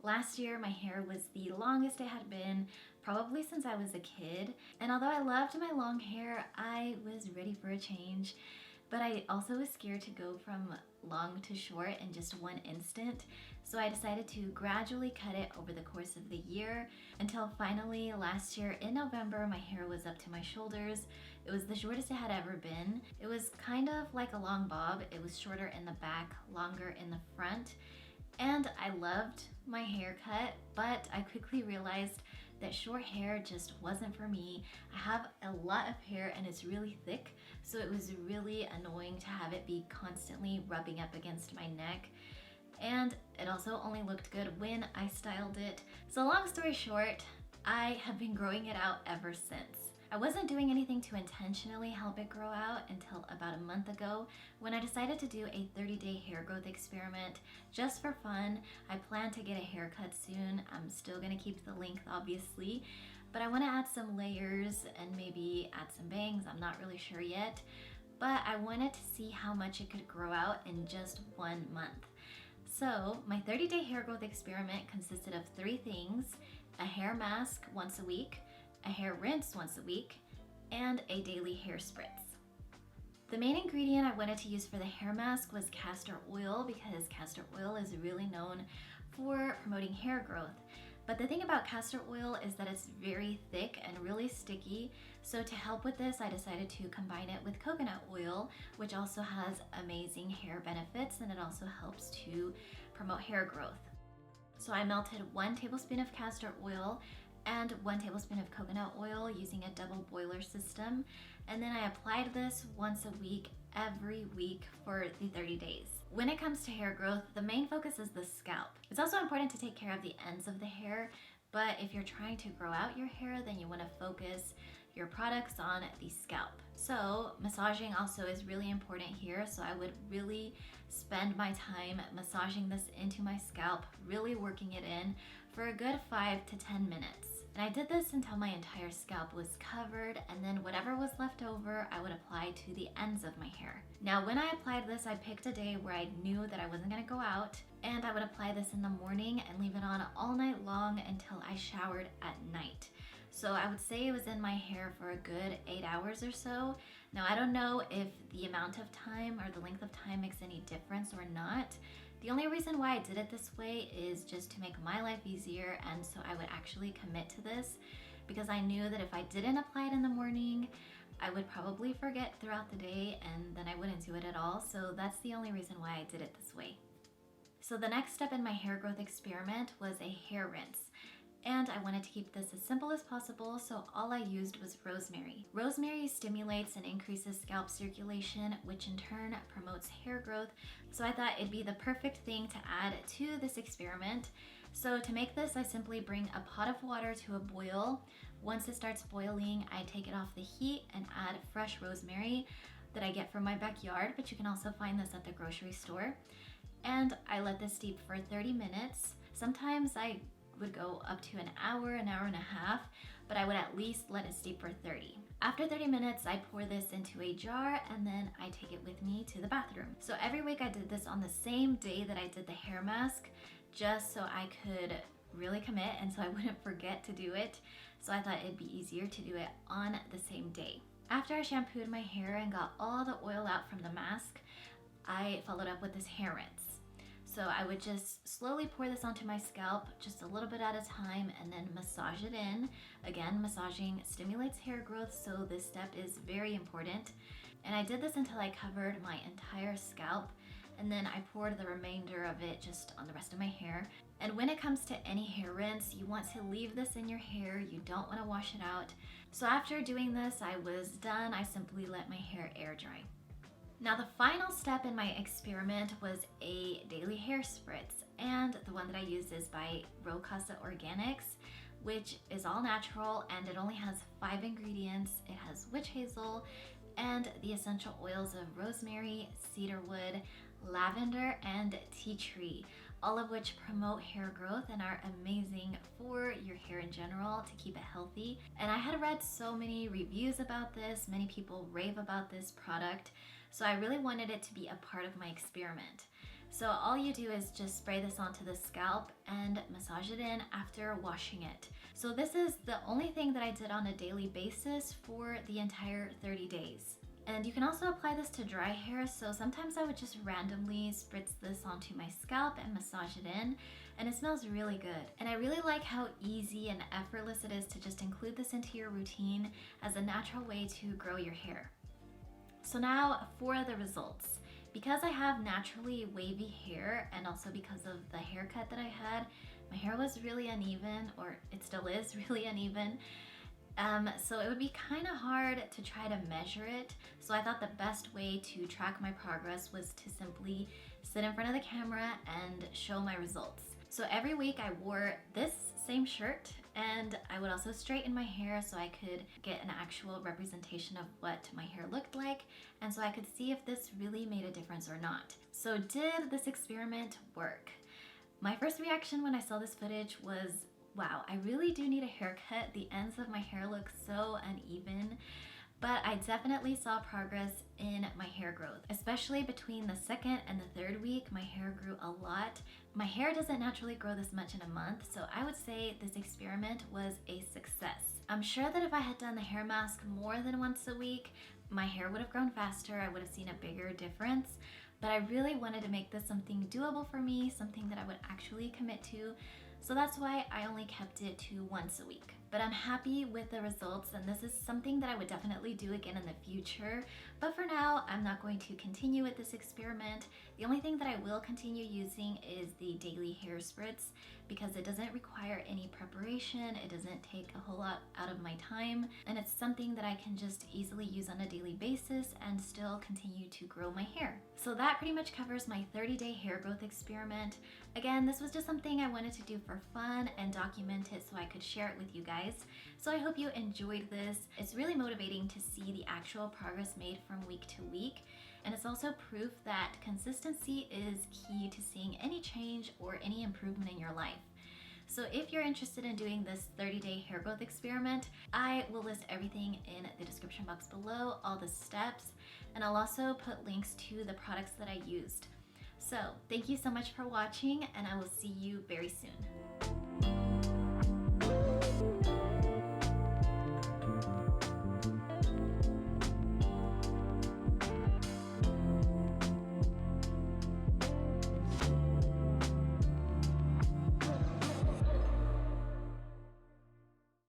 Last year, my hair was the longest it had been, probably since I was a kid. And although I loved my long hair, I was ready for a change. But I also was scared to go from long to short in just one instant. So I decided to gradually cut it over the course of the year until finally last year in November, my hair was up to my shoulders. It was the shortest it had ever been. It was kind of like a long bob. It was shorter in the back, longer in the front. And I loved my haircut, but I quickly realized that short hair just wasn't for me. I have a lot of hair and it's really thick, so it was really annoying to have it be constantly rubbing up against my neck. And it also only looked good when I styled it. So long story short, I have been growing it out ever since. I wasn't doing anything to intentionally help it grow out until about a month ago when I decided to do a 30-day hair growth experiment just for fun. I plan to get a haircut soon. I'm still gonna keep the length obviously, but I wanna add some layers and maybe add some bangs. I'm not really sure yet, but I wanted to see how much it could grow out in just 1 month. So my 30-day hair growth experiment consisted of 3 things: a hair mask once a week, a hair rinse once a week, and a daily hair spritz. The main ingredient I wanted to use for the hair mask was castor oil because castor oil is really known for promoting hair growth. But the thing about castor oil is that it's very thick and really sticky. So to help with this, I decided to combine it with coconut oil, which also has amazing hair benefits and it also helps to promote hair growth. So I melted 1 tablespoon of castor oil and 1 tablespoon of coconut oil using a double boiler system. And then I applied this once a week, every week for the 30 days. When it comes to hair growth, the main focus is the scalp. It's also important to take care of the ends of the hair, but if you're trying to grow out your hair, then you want to focus your products on the scalp. So massaging also is really important here. So I would really spend my time massaging this into my scalp, really working it in for a good 5 to 10 minutes. And I did this until my entire scalp was covered, and then whatever was left over, I would apply to the ends of my hair. Now, when I applied this, I picked a day where I knew that I wasn't gonna go out, and I would apply this in the morning and leave it on all night long until I showered at night. So I would say it was in my hair for a good 8 hours or so. Now, I don't know if the amount of time or the length of time makes any difference or not. The only reason why I did it this way is just to make my life easier, and so I would actually commit to this because I knew that if I didn't apply it in the morning, I would probably forget throughout the day and then I wouldn't do it at all. So that's the only reason why I did it this way. So the next step in my hair growth experiment was a hair rinse. And I wanted to keep this as simple as possible, so all I used was rosemary. Rosemary stimulates and increases scalp circulation, which in turn promotes hair growth. So I thought it'd be the perfect thing to add to this experiment. So to make this, I simply bring a pot of water to a boil. Once it starts boiling, I take it off the heat and add fresh rosemary that I get from my backyard, but you can also find this at the grocery store. And I let this steep for 30 minutes. Sometimes I would go up to an hour and a half, but I would at least let it steep for 30. After 30 minutes, I pour this into a jar and then I take it with me to the bathroom. So every week I did this on the same day that I did the hair mask, just so I could really commit and so I wouldn't forget to do it. So I thought it'd be easier to do it on the same day. After I shampooed my hair and got all the oil out from the mask, I followed up with this hair rinse. So I would just slowly pour this onto my scalp, just a little bit at a time, and then massage it in. Again, massaging stimulates hair growth, so this step is very important. And I did this until I covered my entire scalp, and then I poured the remainder of it just on the rest of my hair. And when it comes to any hair rinse, you want to leave this in your hair. You don't want to wash it out. So after doing this, I was done. I simply let my hair air dry. Now the final step in my experiment was a daily hair spritz, and the one that I used is by Rowe Casa Organics, which is all natural and it only has 5 ingredients. It has witch hazel and the essential oils of rosemary, cedarwood, lavender, and tea tree, all of which promote hair growth and are amazing for your hair in general to keep it healthy. And I had read so many reviews about this, many people rave about this product, so I really wanted it to be a part of my experiment. So all you do is just spray this onto the scalp and massage it in after washing it. So this is the only thing that I did on a daily basis for the entire 30 days. And you can also apply this to dry hair, so sometimes I would just randomly spritz this onto my scalp and massage it in, and it smells really good. And I really like how easy and effortless it is to just include this into your routine as a natural way to grow your hair. So now for the results. Because I have naturally wavy hair, and also because of the haircut that I had, my hair was really uneven, or it still is really uneven. So it would be kind of hard to try to measure it. So I thought the best way to track my progress was to simply sit in front of the camera and show my results. So every week I wore this same shirt, and I would also straighten my hair so I could get an actual representation of what my hair looked like, and so I could see if this really made a difference or not. So did this experiment work? My first reaction when I saw this footage was, wow, I really do need a haircut. The ends of my hair look so uneven. But I definitely saw progress in my hair growth, especially between the second and the third week. My hair grew a lot. My hair doesn't naturally grow this much in a month, so I would say this experiment was a success. I'm sure that if I had done the hair mask more than once a week, my hair would have grown faster. I would have seen a bigger difference, but I really wanted to make this something doable for me, something that I would actually commit to. So that's why I only kept it to once a week. But I'm happy with the results, and this is something that I would definitely do again in the future. But for now, I'm not going to continue with this experiment. The only thing that I will continue using is the daily hair spritz, because it doesn't require any preparation, it doesn't take a whole lot out of my time, and it's something that I can just easily use on a daily basis and still continue to grow my hair. So that pretty much covers my 30-day hair growth experiment. Again, this was just something I wanted to do for fun and document it so I could share it with you guys. So I hope you enjoyed this. It's really motivating to see the actual progress made from week to week. And it's also proof that consistency is key to seeing any change or any improvement in your life. So if you're interested in doing this 30-day hair growth experiment, I will list everything in the description box below, all the steps, and I'll also put links to the products that I used. So thank you so much for watching, and I will see you very soon.